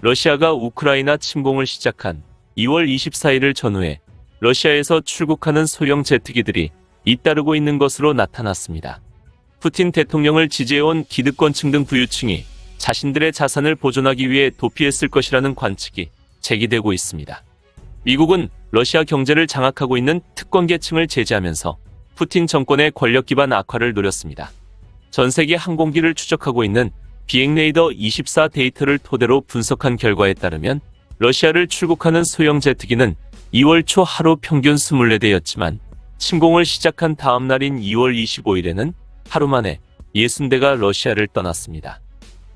러시아가 우크라이나 침공을 시작한 2월 24일을 전후해 러시아에서 출국하는 소형 제트기들이 잇따르고 있는 것으로 나타났습니다. 푸틴 대통령을 지지해온 기득권층 등 부유층이 자신들의 자산을 보존하기 위해 도피했을 것이라는 관측이 제기되고 있습니다. 미국은 러시아 경제를 장악하고 있는 특권계층을 제재하면서 푸틴 정권의 권력 기반 악화를 노렸습니다. 전 세계 항공기를 추적하고 있는 비행레이더 24 데이터를 토대로 분석한 결과에 따르면 러시아를 출국하는 소형 제트기는 2월 초 하루 평균 24대였지만 침공을 시작한 다음 날인 2월 25일에는 하루 만에 60대가 러시아를 떠났습니다.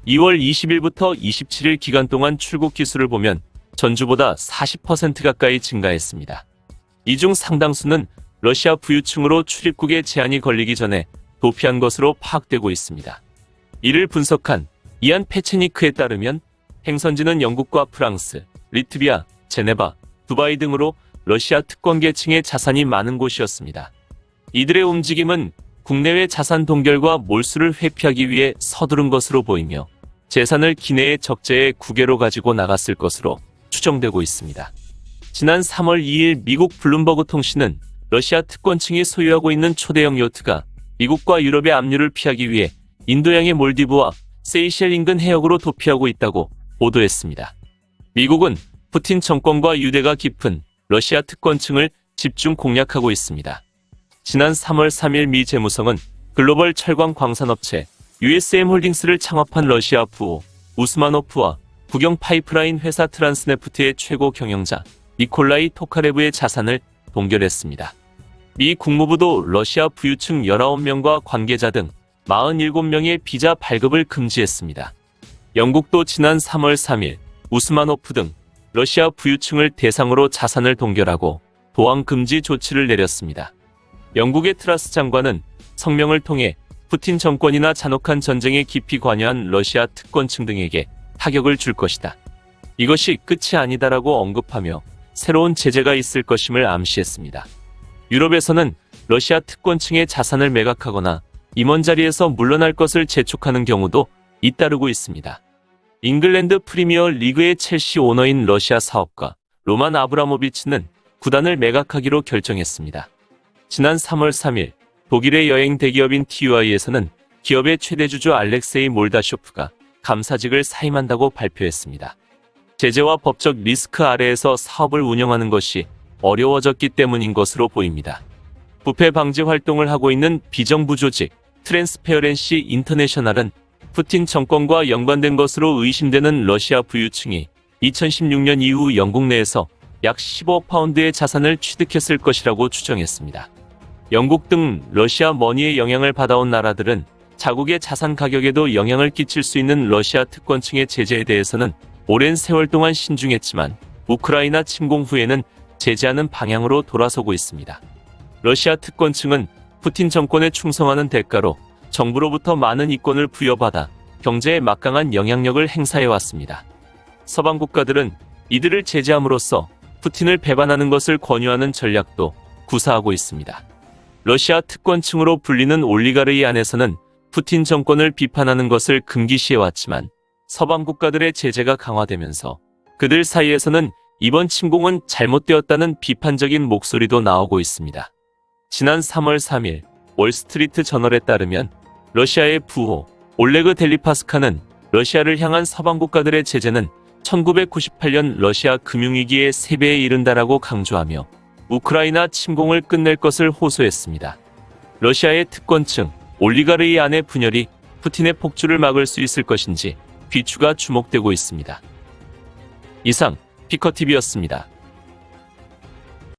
2월 20일부터 27일 기간 동안 출국 기수를 보면 전주보다 40% 가까이 증가했습니다. 이 중 상당수는 러시아 부유층으로 출입국에 제한이 걸리기 전에 도피한 것으로 파악되고 있습니다. 이를 분석한 이안 페체니크에 따르면 행선지는 영국과 프랑스, 리트비아, 제네바, 두바이 등으로 러시아 특권계층의 자산이 많은 곳이었습니다. 이들의 움직임은 국내외 자산 동결과 몰수를 회피하기 위해 서두른 것으로 보이며 재산을 기내의 적재에 국외로 가지고 나갔을 것으로 추정되고 있습니다. 지난 3월 2일 미국 블룸버그 통신은 러시아 특권층이 소유하고 있는 초대형 요트가 미국과 유럽의 압류를 피하기 위해 인도양의 몰디브와 세이셸 인근 해역으로 도피하고 있다고 보도했습니다. 미국은 푸틴 정권과 유대가 깊은 러시아 특권층을 집중 공략하고 있습니다. 지난 3월 3일 미 재무성은 글로벌 철광 광산업체 USM 홀딩스를 창업한 러시아 부호 우스마노프와 국영 파이프라인 회사 트란스네프트의 최고 경영자 니콜라이 토카레브의 자산을 동결했습니다. 미 국무부도 러시아 부유층 19명과 관계자 등 47명의 비자 발급을 금지했습니다. 영국도 지난 3월 3일 우스마노프 등 러시아 부유층을 대상으로 자산을 동결하고 도황 금지 조치를 내렸습니다. 영국의 트라스 장관은 성명을 통해 푸틴 정권이나 잔혹한 전쟁에 깊이 관여한 러시아 특권층 등에게 타격을 줄 것이다. 이것이 끝이 아니다라고 언급하며 새로운 제재가 있을 것임을 암시했습니다. 유럽에서는 러시아 특권층의 자산을 매각하거나 임원 자리에서 물러날 것을 재촉하는 경우도 잇따르고 있습니다. 잉글랜드 프리미어 리그의 첼시 오너인 러시아 사업가 로만 아브라모비치는 구단을 매각하기로 결정했습니다. 지난 3월 3일 독일의 여행 대기업인 TUI에서는 기업의 최대 주주 알렉세이 몰다쇼프가 감사직을 사임한다고 발표했습니다. 제재와 법적 리스크 아래에서 사업을 운영하는 것이 어려워졌기 때문인 것으로 보입니다. 부패 방지 활동을 하고 있는 비정부 조직 트랜스페어런시 인터내셔널은 푸틴 정권과 연관된 것으로 의심되는 러시아 부유층이 2016년 이후 영국 내에서 약 15억 파운드의 자산을 취득했을 것이라고 추정했습니다. 영국 등 러시아 머니의 영향을 받아온 나라들은 자국의 자산 가격에도 영향을 끼칠 수 있는 러시아 특권층의 제재에 대해서는 오랜 세월 동안 신중했지만 우크라이나 침공 후에는 제재하는 방향으로 돌아서고 있습니다. 러시아 특권층은 푸틴 정권에 충성하는 대가로 정부로부터 많은 이권을 부여받아 경제에 막강한 영향력을 행사해왔습니다. 서방 국가들은 이들을 제재함으로써 푸틴을 배반하는 것을 권유하는 전략도 구사하고 있습니다. 러시아 특권층으로 불리는 올리가르이 안에서는 푸틴 정권을 비판하는 것을 금기시해왔지만 서방 국가들의 제재가 강화되면서 그들 사이에서는 이번 침공은 잘못되었다는 비판적인 목소리도 나오고 있습니다. 지난 3월 3일 월스트리트 저널에 따르면 러시아의 부호 올레그 델리파스카는 러시아를 향한 서방 국가들의 제재는 1998년 러시아 금융위기의 3배에 이른다라고 강조하며 우크라이나 침공을 끝낼 것을 호소했습니다. 러시아의 특권층 올리가르이 안의 분열이 푸틴의 폭주를 막을 수 있을 것인지 귀추가 주목되고 있습니다. 이상 피커TV였습니다.